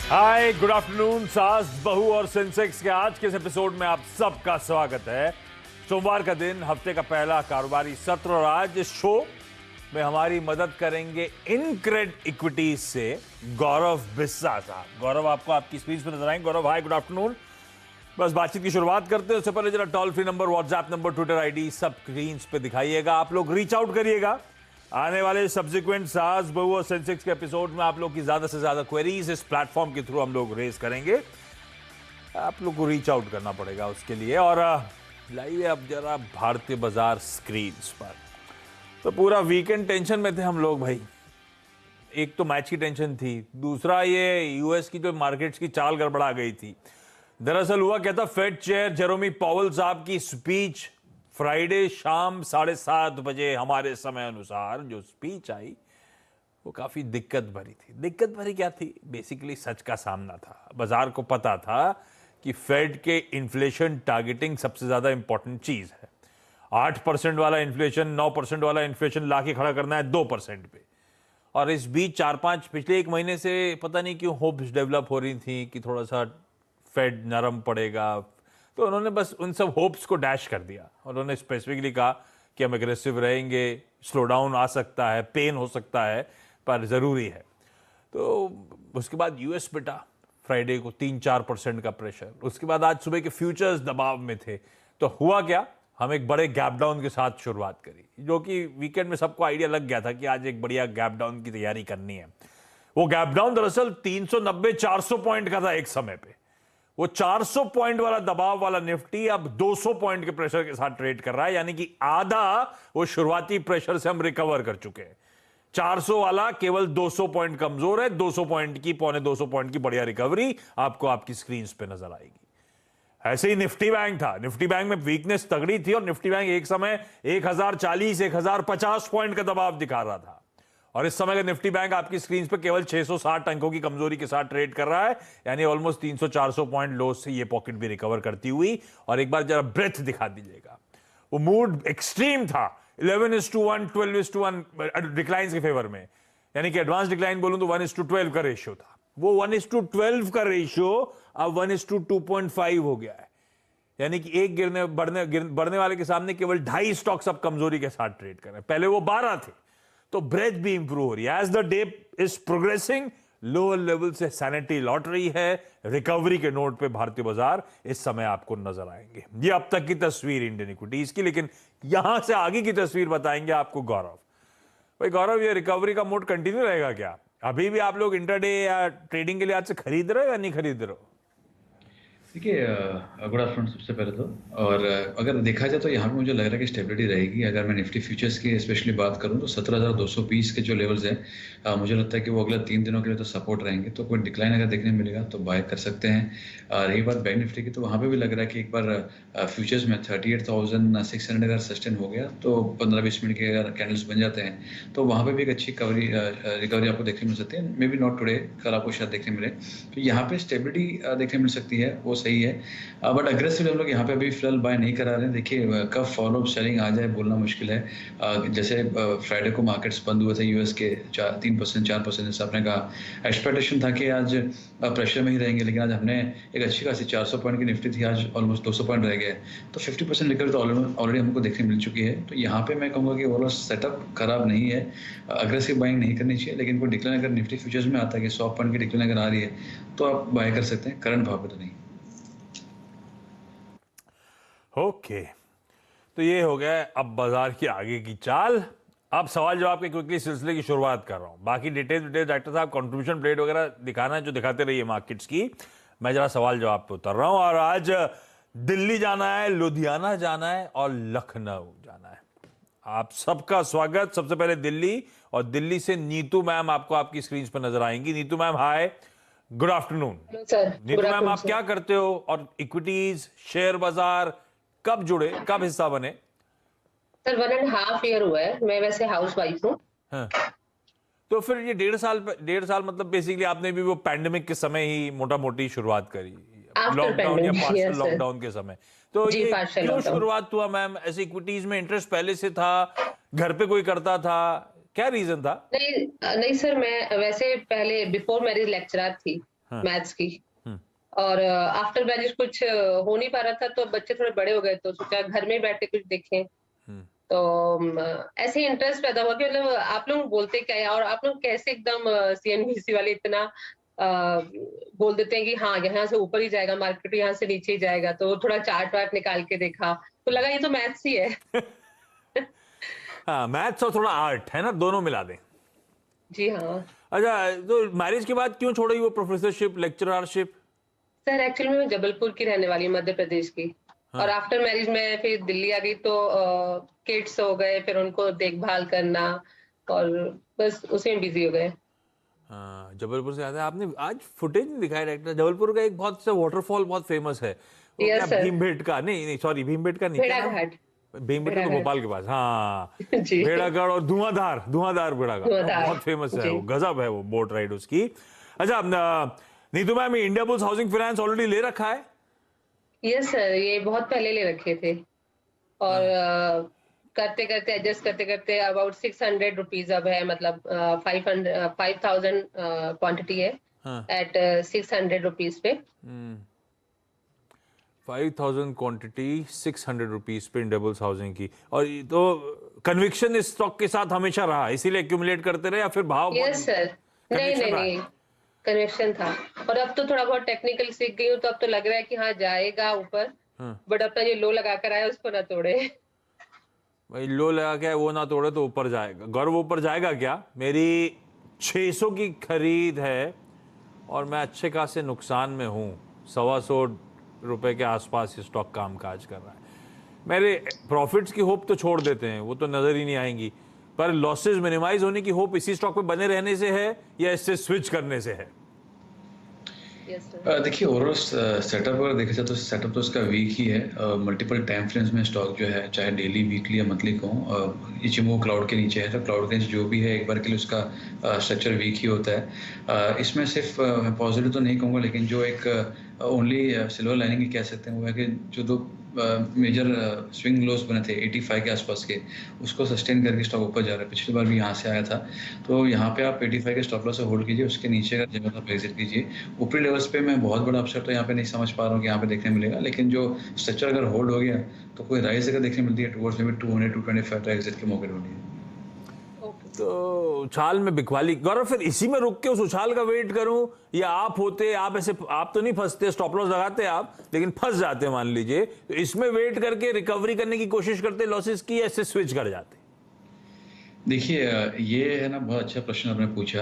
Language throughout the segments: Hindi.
हाय, गुड आफ्टरनून। सास, बहू और सेंसेक्स के आज के इस एपिसोड में आप सबका स्वागत है। सोमवार का दिन, हफ्ते का पहला कारोबारी सत्र, और आज इस शो में हमारी मदद करेंगे इनक्रेड इक्विटीज से गौरव बिस्सा साहब। गौरव आपको आपकी स्क्रीन पर नजर आएंगे। गौरव, हाय, गुड आफ्टरनून। बस बातचीत की शुरुआत करते हैं उससे पहले जरा toll free number, WhatsApp number, Twitter ID सब स्क्रीन पे दिखाइएगा। आप लोग रीच आउट करिएगा। आने वाले सब्सिक्वेंट सास, बहू और सेंसेक्स के एपिसोड में आप लोग की ज्यादा से ज्यादा क्वेरीज इस प्लेटफॉर्म के थ्रू हम लोग रेज करेंगे। आप लोग को रीच आउट करना पड़ेगा उसके लिए। और लाइए अब जरा भारतीय बाजार स्क्रीन पर। तो पूरा वीकेंड टेंशन में थे हम लोग भाई। एक तो मैच की टेंशन थी, दूसरा ये यूएस की तो मार्केट्स की चाल गड़बड़ा गई थी। दरअसल हुआ क्या था, फेड चेयर जेरोमी पॉवेल साहब की स्पीच फ्राइडे शाम 7:30 बजे हमारे समय अनुसार जो स्पीच आई वो काफी दिक्कत भरी थी। दिक्कत भरी क्या थी? बेसिकली सच का सामना था। बाजार को पता था कि फेड के इन्फ्लेशन टारगेटिंग सबसे ज्यादा इंपॉर्टेंट चीज है। 8% वाला इन्फ्लेशन, 9% वाला इन्फ्लेशन लाके खड़ा करना है 2% पे। और इस बीच 4-5 पिछले एक महीने से पता नहीं क्यों होप्स डेवलप हो रही थी कि थोड़ा सा फेड नरम पड़ेगा। तो उन्होंने बस उन सब होप्स को डैश कर दिया। उन्होंने स्पेसिफिकली कहा कि हम एग्रेसिव रहेंगे, स्लो डाउन आ सकता है, पेन हो सकता है, पर ज़रूरी है। तो उसके बाद यूएस बेटा फ्राइडे को 3-4% का प्रेशर। उसके बाद आज सुबह के फ्यूचर्स दबाव में थे। तो हुआ क्या, हम एक बड़े गैप डाउन के साथ शुरुआत करी, जो कि वीकेंड में सबको आइडिया लग गया था कि आज एक बढ़िया गैप डाउन की तैयारी करनी है। वो गैप डाउन दरअसल 390-400 पॉइंट का था एक समय पे। वो 400 पॉइंट वाला दबाव वाला निफ्टी अब 200 पॉइंट के प्रेशर के साथ ट्रेड कर रहा है, यानी कि आधा वो शुरुआती प्रेशर से हम रिकवर कर चुके हैं। 400 वाला केवल 200 पॉइंट कमजोर है। 200 पॉइंट की, 2.25 पॉइंट की बढ़िया रिकवरी आपको आपकी स्क्रीन पे नजर आएगी। ऐसे ही निफ्टी बैंक था। निफ्टी बैंक में वीकनेस तगड़ी थी और निफ्टी बैंक एक समय 1040, 1050 पॉइंट का दबाव दिखा रहा था। और इस समय का निफ्टी बैंक आपकी स्क्रीन पर केवल 660 अंकों की कमजोरी के साथ ट्रेड कर रहा है, यानी ऑलमोस्ट 300-400 पॉइंट लो से ये पॉकेट भी रिकवर करती हुई। और एक बार जरा ब्रेथ दिखा दीजिएगा। वो मूड एक्सट्रीम था, 11:1, 12:1 डिक्लाइन के फेवर में, यानी कि एडवांस डिक्लाइन बोलूं तो 1:12 का रेशियो था। वो 1:12 का रेशियो अब 1:2.5 हो गया है, यानी कि एक बढ़ने वाले के सामने केवल 2.5 स्टॉक्स अब कमजोरी के साथ ट्रेड कर रहे हैं। पहले वो 12 थे। तो ब्रेथ भी इंप्रूव हो रही है। As the day is progressing, lower level से सैनिटरी लौट रही है। रिकवरी के नोट पे भारतीय बाजार इस समय आपको नजर आएंगे। ये अब तक की तस्वीर इंडियन इक्विटीज की, लेकिन यहां से आगे की तस्वीर बताएंगे आपको गौरव। भाई गौरव, ये रिकवरी का मोड कंटिन्यू रहेगा क्या? अभी भी आप लोग इंट्राडे या ट्रेडिंग के लिए आज से खरीद रहे हो या नहीं खरीद रहे हो? देखिए, गुड आफ्टरनून सबसे पहले तो। और अगर देखा जाए तो यहाँ पे मुझे लग रहा है कि स्टेबिलिटी रहेगी। अगर मैं निफ्टी फ्यूचर्स की स्पेशली बात करूँ तो 17,220 के जो लेवल्स हैं, मुझे लगता है कि वो अगले 3 दिनों के लिए तो सपोर्ट रहेंगे। तो कोई डिक्लाइन अगर देखने मिलेगा तो बाय कर सकते हैं। रही बात बैंक निफ्टी की, तो वहाँ पे भी लग रहा है कि एक बार फ्यूचर्स में 38,600 अगर सस्टेन हो गया तो 15-20 मिनट के अगर कैंडल्स बन जाते हैं तो वहाँ पे भी एक अच्छी रिकवरी आपको देखने मिल सकती है। मे बी नॉट टुडे, कल आपको शायद देखने मिले। तो यहाँ पे स्टेबिलिटी देखने मिल सकती है, वो सही है। बट अग्रेसिव हम लोग यहाँ पे अभी फिलहाल बाय नहीं करा रहे हैं। देखिए, कब फॉलो अप सेलिंग आ जाए बोलना मुश्किल है। जैसे फ्राइडे को मार्केट्स बंद हुए थे यूएस के 3%, 4%, जैसे आपने कहा। एक्सपेक्टेशन था कि आज प्रेशर में ही रहेंगे, लेकिन आज हमने एक अच्छी खासी 400 पॉइंट की निफ्टी थी, आज ऑलमोस्ट 200 पॉइंट रह गए। तो 50% रिकवरी तो ऑलरेडी हमको देखने मिल चुकी है। तो यहाँ पे मैं कहूँगा कि ओवरऑल सेटअप खराब नहीं है। अग्रेसिव बाइंग नहीं करनी चाहिए, लेकिन कोई डिक्लाइन अगर निफ्टी फ्यूचर्स में आता है कि 100 पॉइंट की डिक्लाइन अगर आ रही है तो आप बाय कर सकते हैं, करंट भाव पे तो नहीं। ओके, तो ये हो गया अब बाजार की आगे की चाल। अब सवाल जवाब के क्विकली सिलसिले की शुरुआत कर रहा हूं। बाकी डिटेल्स डॉक्टर साहब कंट्रीब्यूशन प्लेट वगैरह दिखाना है जो दिखाते रहिए मार्केट्स की। मैं जरा सवाल जवाब पे उतर रहा हूं। और आज दिल्ली जाना है, लुधियाना जाना है और लखनऊ जाना है। आप सबका स्वागत। सबसे पहले दिल्ली, और दिल्ली से नीतू मैम आपको आपकी स्क्रीन पर नजर आएंगी। नीतू मैम, हाय, गुड आफ्टरनून। नीतू मैम, आप क्या करते हो और इक्विटीज, शेयर बाजार कब जुड़े, कब हिस्सा बने? सर 1.5 ईयर हुआ है। मैं वैसे हाउस वाइफ हूँ। हाँ। तो फिर ये 1.5 साल मतलब बेसिकली आपने भी वो पैंडेमिक के समय ही मोटा मोटी शुरुआत करी, लॉकडाउन या पार्शियल लॉकडाउन के समय। तो ये क्यों शुरुआत हुआ मैम? ऐसे इक्विटीज में इंटरेस्ट पहले से था, घर पे कोई करता था, क्या रीजन था? नहीं सर, मैं वैसे पहले बिफोर मैरिज लेक्चरर थी। मैथ्स की। और आफ्टर मैरिज कुछ हो नहीं पा रहा था, तो बच्चे थोड़े बड़े हो गए तो सोचा घर में बैठ के कुछ देखें। तो ऐसे ही इंटरेस्ट पैदा हुआ कि मतलब आप लोग बोलते क्या है और आप लोग कैसे एकदम सीएनबीसी वाले इतना बोल देते हैं कि हाँ यहाँ से ऊपर ही जाएगा मार्केट, यहाँ से नीचे ही जाएगा। तो थोड़ा चार्ट वार्ट निकाल के देखा तो लगा ये तो मैथ्स ही है। हाँ, मैथ्स और थोड़ा आर्ट है ना, दोनों मिला दें। जी हाँ अच्छा, तो मैरिज के बाद क्यों छोड़ी वो प्रोफेसरशिप, लेक्चररशिप? सर, एक्चुअली मैं जबलपुर की रहने वाली हूँ, मध्य प्रदेश की। और आफ्टर मैरिज में फिर दिल्ली आ गई, तो किड्स हो गए, फिर उनको देखभाल करना और बस उसी में बिजी हो गए। हाँ, जबलपुर से आता है। आपने आज फुटेज नहीं दिखाया डायरेक्टर, जबलपुर का एक बहुत सा वाटरफॉल बहुत फेमस है, वो क्या, यस सर, भीमबेटका नहीं, सॉरी भीमबेटका नहीं, क्या नाम? भेड़ाघाट। भीमबेटका तो भोपाल के पास, हाँ। जी भेड़ाघाट और धुआंधार भेड़ाघाट धुआंधार, बहुत फेमस है, जी। वो गजब है वो बोट राइड उसकी। अच्छा, Neetu ma'am, India bulls housing finance already ले रखा है? यस सर, ये बहुत पहले ले रखे थे और करते करते एडजस्ट करते करते अबाउट 600 रुपीज अब है, मतलब 5000 क्वांटिटी है एट 600 रुपीज पे। 5000 क्वांटिटी 600 रुपीज पे इंडिया बुल्स हाउसिंग की। और ये तो कन्विक्शन इस स्टॉक के साथ हमेशा रहा, इसीलिए एक्यूमुलेट करते रहे, या फिर भाव? यस सर, नहीं, कनेक्शन था। और अब तो थोड़ा बहुत टेक्निकल सीख गई हूँ, तो अब तो लग रहा है कि हाँ जाएगा ऊपर। बट अपना ये लो लगा कर आया उसको ना तोड़े। भाई लो लगा के वो ना तोड़े तो ऊपर जाएगा। गौरव, ऊपर जाएगा क्या? मेरी 600 की खरीद है और मैं अच्छे खासे नुकसान में हूँ। 125 रुपए के आसपास ये स्टॉक काम काज कर रहा है। मेरे प्रॉफिट्स की होप तो छोड़ देते हैं, वो तो नजर ही नहीं आएंगी, पर लॉसेस मिनिमाइज होने की होप इसी स्टॉक पे बने रहने से है या इससे स्विच करने से है? देखिए, ओवरऑल सेटअप अगर देखा जाए तो सेटअप तो इसका वीक ही है। मल्टीपल टाइम फ्रेम्स में स्टॉक जो है, चाहे डेली, वीकली या मंथली कहूँ, इचिमो क्लाउड के नीचे है। तो क्लाउड के नीचे जो भी है, एक बार के लिए उसका स्ट्रक्चर वीक ही होता है। इसमें सिर्फ पॉजिटिव तो नहीं कहूँगा, लेकिन जो एक ओनली सिल्वर लाइनिंग ही कह सकते हैं वो है कि जो दो मेजर स्विंग लोस बने थे 85 के आसपास के, उसको सस्टेन करके स्टॉक ऊपर जा रहा है। पिछली बार भी यहाँ से आया था, तो यहाँ पे आप 85 के स्टॉप लॉस से होल्ड कीजिए, उसके नीचे का जगह आप एग्जिट कीजिए। ऊपरी लेवल्स पे मैं बहुत बड़ा अपसेट तो यहाँ पे नहीं समझ पा रहा हूँ कि यहाँ पे देखने मिलेगा, लेकिन जो स्ट्रक्चर अगर होल्ड हो गया तो कोई राइज अगर देखने मिलती है टुवर्ड्स में 200 225 तो एग्जिट के मौके ढूंढिए। तो उछाल में बिकवाली। गौरव, फिर इसी में रुक के उस उछाल का वेट करूं, या आप होते, आप ऐसे, आप तो नहीं फंसते, स्टॉप लॉस लगाते आप, लेकिन फंस जाते मान लीजिए, तो इसमें वेट करके रिकवरी करने की कोशिश करते लॉसेस की, ऐसे स्विच कर जाते? देखिए, ये है ना, बहुत अच्छा प्रश्न आपने पूछा।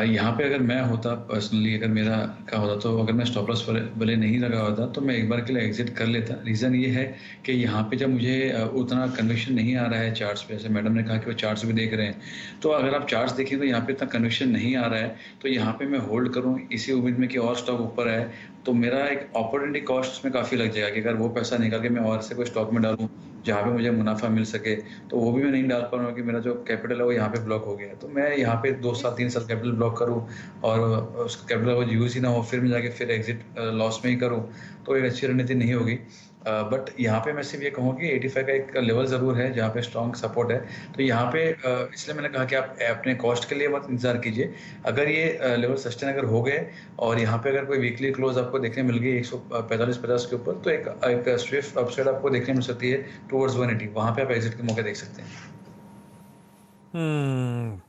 यहाँ पे अगर मैं होता पर्सनली, अगर मेरा क्या होता, तो अगर मैं स्टॉप लॉस भले नहीं लगा होता तो मैं एक बार के लिए एग्जिट कर लेता। रीज़न ये है कि यहाँ पे जब मुझे उतना कन्विक्शन नहीं आ रहा है चार्ट्स पे, जैसे मैडम ने कहा कि वो चार्ट्स भी देख रहे हैं, तो अगर आप चार्ट्स देखें तो यहाँ पे इतना कन्विक्शन नहीं आ रहा है, तो यहाँ पे मैं होल्ड करूँ इसी उम्मीद में कि और स्टॉक ऊपर आए, तो मेरा एक अपॉर्चुनिटी कॉस्ट उसमें काफ़ी लग जाएगा कि अगर वो पैसा निकाल के मैं और से कोई स्टॉक में डालूँ जहाँ पे मुझे मुनाफा मिल सके, तो वो भी मैं नहीं डाल पा रहा हूँ कि मेरा जो कैपिटल है वो यहाँ पे ब्लॉक हो गया है। तो मैं यहाँ पे 2 साल 3 साल कैपिटल ब्लॉक करूँ और उस कैपिटल को यूज़ ही ना हो, फिर मैं जाके फिर एग्जिट लॉस में ही करूँ, तो एक अच्छी रणनीति नहीं होगी। बट यहाँ पे मैं सिर्फ ये कहूँ कि 85 का एक लेवल ज़रूर है जहाँ पे स्ट्रॉन्ग सपोर्ट है। तो यहाँ पे इसलिए मैंने कहा कि आप अपने कॉस्ट के लिए मत इंतजार कीजिए। अगर ये लेवल सस्टेन अगर हो गए और यहाँ पे अगर कोई वीकली क्लोज आपको देखने मिल गई 145-50 के ऊपर, तो एक स्विफ्ट अपसाइड आपको देखने मिल सकती है टुवर्ड्स 180। वहाँ पे आप एग्जिट के मौके देख सकते हैं।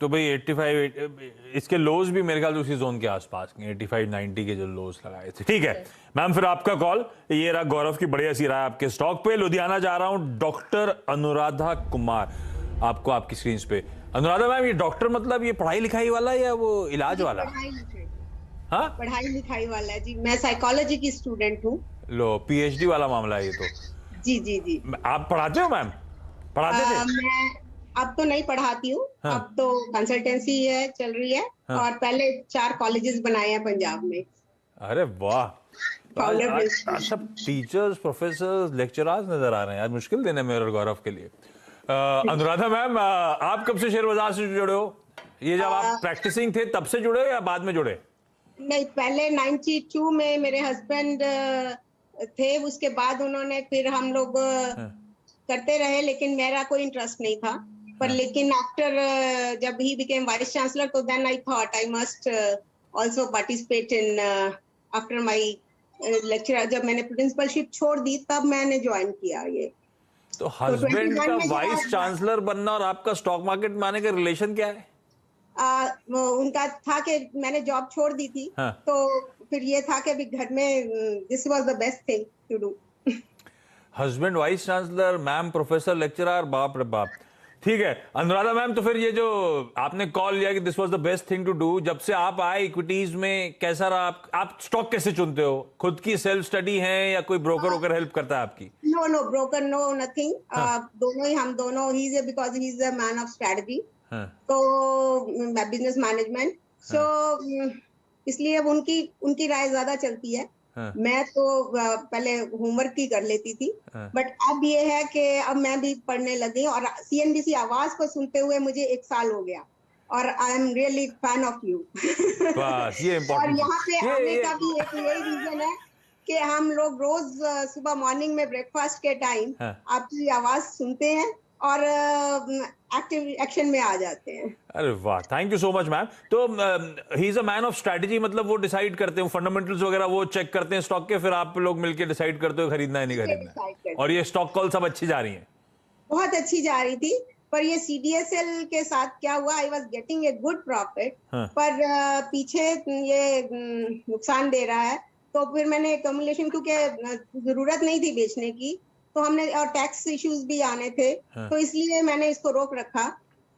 तो भाई 85, इसके लोज भी मेरे ख्याल से उसी जोन के आसपास, 85-90 के जो लोज लगाए थे। ठीक है मैम, फिर आपका कॉल। ये रहा गौरव की बढ़िया सी राय आपके स्टॉक पे। लुधियाना जा रहा हूं, डॉक्टर अनुराधा कुमार आपको आपकी स्क्रीन पे। अनुराधा मैम, ये डॉक्टर मतलब ये पढ़ाई लिखाई वाला या वो इलाज वाला? हाँ, पढ़ाई लिखाई वाला है जी। मैं साइकोलॉजी की स्टूडेंट हूँ। लो, पीएचडी वाला मामला है ये तो। जी जी जी। आप पढ़ाते हो मैम? पढ़ाते थे? मैं अब तो नहीं पढ़ाती हूँ। हाँ। अब तो कंसल्टेंसी है, चल रही है। हाँ। और पहले 4 कॉलेजेस बनाए हैं पंजाब में। अरे वाह, तो सब टीचर्स, प्रोफेसर्स, लेक्चरर्स नजर आ रहे हैं यार। मुश्किल दिन है मेरे गौरव के लिए। अनुराधा मैम, आप कब से शेयर बाजार से जुड़े हो? ये जब आप प्रैक्टिसिंग थे तब से जुड़े हो या बाद में जुड़े? नहीं, पहले 92 में मेरे हस्बैंड थे, उसके बाद उन्होंने, फिर हम लोग करते रहे, लेकिन मेरा कोई इंटरेस्ट नहीं था। पर लेकिन आफ्टर जब ही बिकेम वाइस चांसलर, तो then I thought I must also participate in after my lecture. जब मैंने प्रिंसिपलशिप छोड़ दी तब मैंने ज्वाइन किया ये। तो हस्बैंड 21 का में वाइस चांसलर बनना और आपका स्टॉक मार्केट में आने का रिलेशन क्या है? उनका था कि मैंने जॉब छोड़ दी थी, हाँ। तो फिर ये था कि अभी घर में this was the best thing to do. Husband vice chancellor, ma'am professor lecturer, बाप रे बाप। ठीक है अनुराधा मैम, तो फिर ये जो आपने कॉल लिया कि this was the best thing to do, जब से आप आए इक्विटीज में कैसा रहा? आप स्टॉक कैसे चुनते हो? खुद की सेल्फ स्टडी है या कोई ब्रोकर वोकर हेल्प करता है आपकी? No broker, no nothing. दोनों ही, हम दोनों, he is because he is a man of strategy, तो बिजनेस मैनेजमेंट, सो इसलिए अब उनकी राय ज्यादा चलती है। मैं तो पहले होमवर्क ही कर लेती थी, बट अब ये है कि अब मैं भी पढ़ने लगी, और CNBC आवाज को सुनते हुए मुझे 1 साल हो गया, और I am really fan of you. बस ये और यहाँ पे आने का भी एक यही रीजन है कि हम लोग रोज सुबह मॉर्निंग में ब्रेकफास्ट के टाइम आपकी आवाज सुनते हैं और एक्टिव एक्शन में आ जाते हैं। अरे वाह, thank you so much ma'am. तो he is a man of strategy, मतलब वो डिसाइड करते हैं फंडामेंटल्स वगैरह, वो चेक करते हैं स्टॉक के, फिर आप लोग मिलकर डिसाइड करते हो खरीदना है नहीं खरीदना। और ये स्टॉक कॉल सब अच्छी जा रही हैं? बहुत अच्छी जा रही थी, पर ये CDSL के साथ क्या हुआ, I was getting a good profit, पर पीछे ये नुकसान दे रहा है, तो फिर मैंने एक्यूमुलेशन, क्योंकि जरूरत नहीं थी बेचने की, तो हमने, और टैक्स इश्यूज भी आने थे, तो इसलिए मैंने इसको रोक रखा,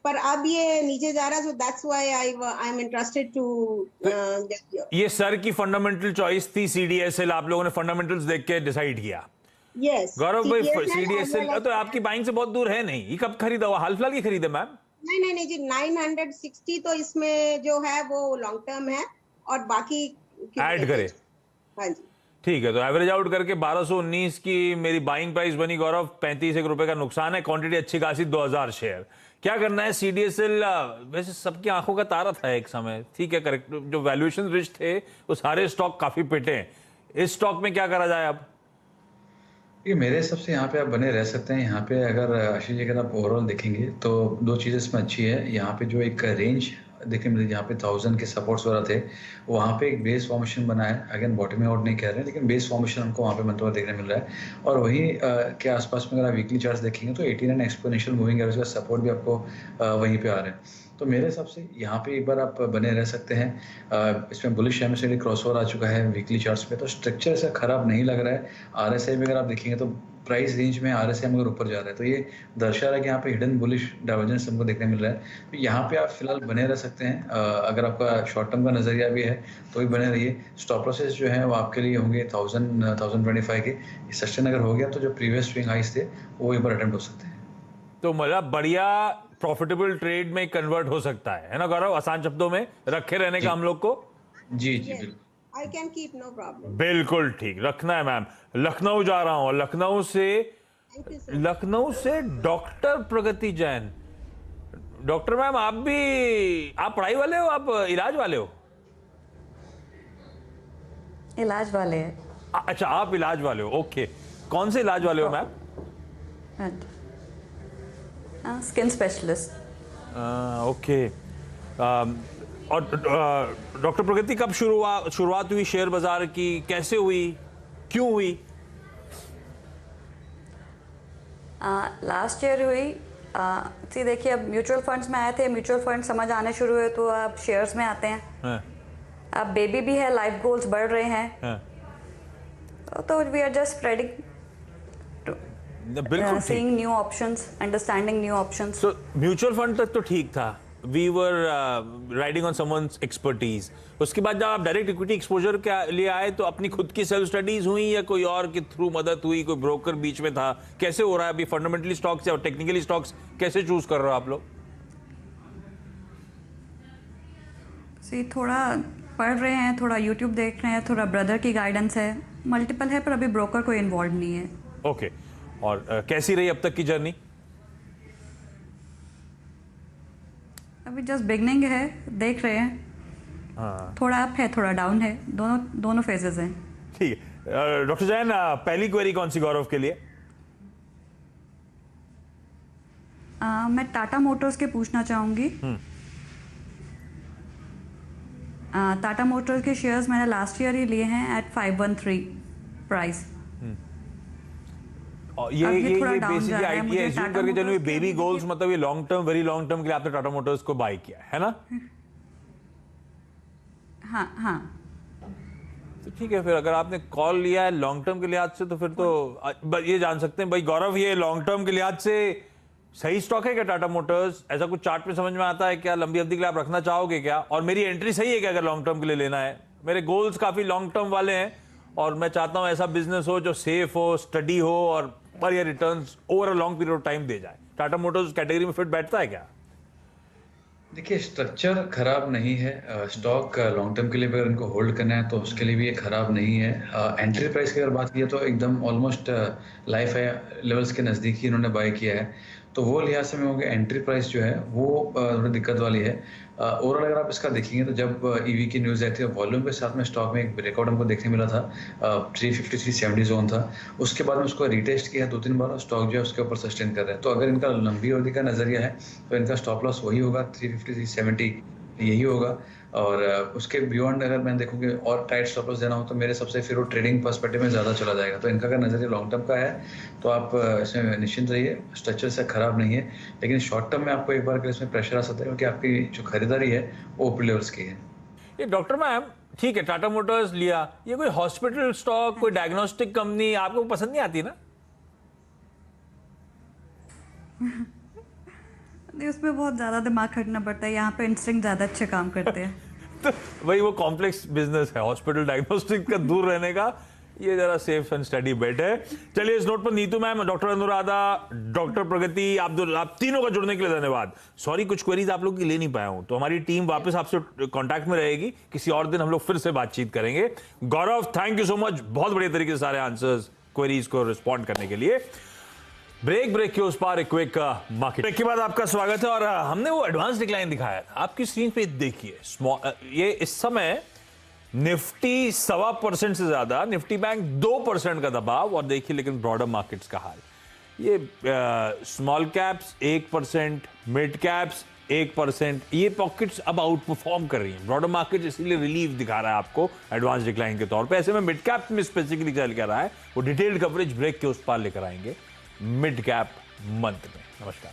पर अब ये नीचे जा रहा है, so that's why I am interested to get. ये सर की फंडामेंटल चॉइस थी CDSL, आप लोगों ने फंडामेंटल्स देख के डिसाइड किया? यस। गौरव भाई, CDSL तो आपकी बाइंग से बहुत दूर है नहीं, ये कब खरीदा हुआ? हाल फिलहाल की खरीदे मैम? नहीं जी, 960 तो इसमें जो है वो लॉन्ग टर्म है, और बाकी ऐड करे। हाँ जी, ठीक है, तो एवरेज आउट करके 1219 की मेरी बाइंग प्राइस बनी गौरव, 35 रुपए का नुकसान है, क्वांटिटी अच्छी खासी 2000 शेयर। क्या करना है? CDSL वैसे सबकी आंखों का तारा था एक समय, ठीक है, करेक्ट, जो वैल्यूएशन रिच थे वो सारे स्टॉक काफी पिटे हैं, इस स्टॉक में क्या करा जाए अब? ये मेरे हिसाब से यहाँ पे आप बने रह सकते हैं। यहाँ पे अगर आशीष जी, अगर आप ओवरऑल देखेंगे तो 2 चीज़ें इसमें अच्छी है। यहाँ पे जो एक रेंज देखने मिली, जहाँ पे 1000 के सपोर्ट्स वगैरह थे, वहाँ पे एक बेस फॉर्मेशन बना है। अगेन बॉटम आउट नहीं कह रहे हैं, लेकिन बेस फॉर्मेशन हमको वहाँ पे बनता हुआ देखने मिल रहा है। और वहीं के आसपास में अगर आप वीकली चार्ट्स देखेंगे तो 89 एक्सपोनेंशियल मूविंग एवरेज का सपोर्ट भी आपको वहीं पे आ रहा है। तो मेरे हिसाब से यहाँ पे एक बार आप बने रह सकते हैं। इसमें बुलिश MACD क्रॉसओवर आ चुका है वीकली चार्ट्स पे, तो स्ट्रक्चर ऐसा खराब नहीं लग रहा है। RSI में अगर आप देखेंगे तो प्राइस रेंज में RSI अगर ऊपर जा रहा है, तो ये दर्शा रहा है कि यहाँ पे हिडन बुलिश डाइवर्जेंस हमको देखने मिल रहा है। तो यहाँ पे आप फिलहाल बने रह सकते हैं। अगर आपका शॉर्ट टर्म का नजरिया भी है तो भी बने रहिए। स्टॉप लॉसेस जो है वो आपके लिए होंगे 1025 के। सस्टेन अगर हो गया तो जो प्रीवियस स्विंग हाइस थे वो एक बार अटेम्प्ट हो सकते हैं। तो मतलब बढ़िया प्रॉफिटेबल ट्रेड में कन्वर्ट हो सकता है ना गौरव? आसान शब्दों में रखे रहने का हम लोग को। जी बिल्कुल, I can keep, no problem. बिल्कुल ठीक रखना है मैम। लखनऊ जा रहा हूं, लखनऊ से डॉक्टर प्रगति जैन। डॉक्टर मैम, आप पढ़ाई वाले हो, आप इलाज वाले हो? इलाज वाले हैं। अच्छा, आप इलाज वाले हो, ओके। कौन से इलाज वाले हो मैम? Skin specialist. ओके। और डॉक्टर प्रगति, कब शुरुआत हुई शेयर बाजार की? कैसे हुई, क्यों हुई? लास्ट ईयर हुई। देखिए, अब म्यूचुअल फंड्स में आए थे, म्यूचुअल फंड समझ आने शुरू हुए तो अब शेयर्स में आते हैं। अब बेबी भी है, लाइफ गोल्स बढ़ रहे हैं, तो we are just spreading, seeing new options, understanding new options. तो म्यूचुअल फंड तक तो ठीक था, we were riding on someone's expertise. उसके बाद जब आप डायरेक्ट इक्विटी एक्सपोजर के लिए आए तो अपनी खुद की सेल्फ स्टडीज हुई या कोई और के थ्रू मदद हुई, कोई ब्रोकर बीच में था? कैसे हो रहा है अभी फंडामेंटली स्टॉक्स या टेक्निकली स्टॉक्स कैसे चूज कर रहे हो आप लोग? थोड़ा पढ़ रहे हैं, थोड़ा यूट्यूब देख रहे हैं, थोड़ा ब्रदर की गाइडेंस है, मल्टीपल है, पर अभी ब्रोकर कोई इन्वॉल्व नहीं है। ओके। और कैसी रही अब तक की जर्नी? अभी जस्ट बिगनिंग है, देख रहे हैं। थोड़ा अप है, थोड़ा डाउन है, दोनों फेजेस हैं। ठीक है। डॉक्टर जैन, पहली क्वेरी कौन सी गौरव के लिए? मैं टाटा मोटर्स के पूछना चाहूंगी। टाटा मोटर्स के शेयर्स मैंने लास्ट ईयर ही लिए हैं एट 513 प्राइस। और ये बेसिकली आइडिया एज्यूम करके चलो, ये बेबी गोल्स मतलब ये long term, very long term के लिए आपने टाटा मोटर्स को बाय किया है ना? हाँ। तो ठीक है, फिर अगर आपने कॉल लिया है लॉन्ग टर्म के लिहाज से तो फिर तो ये जान सकते हैं भाई गौरव, ये लॉन्ग टर्म के लिहाज से सही स्टॉक है क्या टाटा मोटर्स? ऐसा कुछ चार्ट में समझ में आता है क्या? लंबी अवधि के लिए आप रखना चाहोगे क्या? और मेरी एंट्री सही है क्या अगर लॉन्ग टर्म के लिए लेना है? मेरे गोल्स काफी लॉन्ग टर्म वाले हैं और मैं चाहता हूं ऐसा बिजनेस हो जो सेफ हो, स्टडी हो और पर ये returns over a long period of time दे जाए। टाटा मोटर्स कैटेगरी में फिट बैठता है क्या? देखिए, स्ट्रक्चर खराब नहीं है, स्टॉक लॉन्ग टर्म के लिए अगर इनको होल्ड करना है तो उसके लिए भी ये खराब नहीं है। एंट्री प्राइस की अगर बात की तो एकदम ऑलमोस्ट लाइफ है लेवल्स के नज़दीक ही इन्होंने बाय किया है, तो वो लिहाज से मैं होंगे एंट्री प्राइस जो है वो थोड़ी दिक्कत वाली है। ओवरऑल अगर आप इसका देखेंगे तो जब ईवी की न्यूज़ आई थी वॉल्यूम के साथ में स्टॉक में एक ब्रेकआउट हमको देखने मिला था, 350-370 जोन था, उसके बाद में उसको रिटेस्ट किया 2-3 बार और स्टॉक जो है उसके ऊपर सस्टेन कर रहा है। तो अगर इनका लंबी अवधि का नजरिया है तो इनका स्टॉप लॉस वही होगा, 350-370 यही होगा। और उसके बियॉन्ड अगर मैं देखूँगी और टाइट स्टॉप लॉस देना हो तो मेरे सबसे फिर वो ट्रेडिंग पर्सपेक्टिव में ज़्यादा चला जाएगा। तो इनका अगर नजरिया लॉन्ग टर्म का है तो आप इसमें निश्चिंत रहिए, स्ट्रक्चर से खराब नहीं है, लेकिन शॉर्ट टर्म में आपको एक बार के इसमें प्रेशर आ सकता है क्योंकि आपकी जो खरीदारी है वो ऊपर लेवल्स की है। ये डॉक्टर मैम ठीक है, टाटा मोटर्स लिया, ये कोई हॉस्पिटल स्टॉक, कोई डायग्नोस्टिक कंपनी आपको पसंद नहीं आती ना? उसमें बहुत ज्यादा दिमाग खटना पड़ता है, यहाँ पे इंस्टिंक्ट ज्यादा अच्छे काम करते हैं। तो वही वो कॉम्प्लेक्स बिजनेस है, हॉस्पिटल डायग्नोस्टिक का दूर रहने का ये जरा सेफ एंड स्टडी बेट है। चलिए इस नोट पर Neetu ma'am, doctor Anuradha, doctor Pragati, आप तीनों का जुड़ने के लिए धन्यवाद। सॉरी कुछ क्वेरीज आप लोग की ले नहीं पाया हूं, तो हमारी टीम वापस आपसे कांटेक्ट में रहेगी, किसी और दिन हम लोग फिर से बातचीत करेंगे। गौरव थैंक यू सो मच, बहुत बढ़िया तरीके से सारे आंसर्स क्वेरीज को रिस्पॉन्ड करने के लिए। ब्रेक के उस पार एक क्विक मार्केट ब्रेक के बाद आपका स्वागत है। और हमने वो एडवांस डिक्लाइन दिखाया था, आपकी स्क्रीन पे देखिए, ये इस समय निफ्टी 1.25% से ज्यादा, निफ्टी बैंक 2% का दबाव, और देखिए लेकिन ब्रॉडर मार्केट्स का हाल, ये स्मॉल कैप्स 1%, मिड कैप्स 1%, ये पॉकेट्स अब आउट परफॉर्म कर रही हैं। ब्रॉडर मार्केट इसीलिए रिलीफ दिखा रहा है आपको एडवांस डिक्लाइन के तौर पे। ऐसे में मिड कैप में स्पेसिफिकली चल कर रहा है, वो डिटेल्ड कवरेज ब्रेक के उस पार लेकर आएंगे मिड कैप मंथ में। नमस्कार।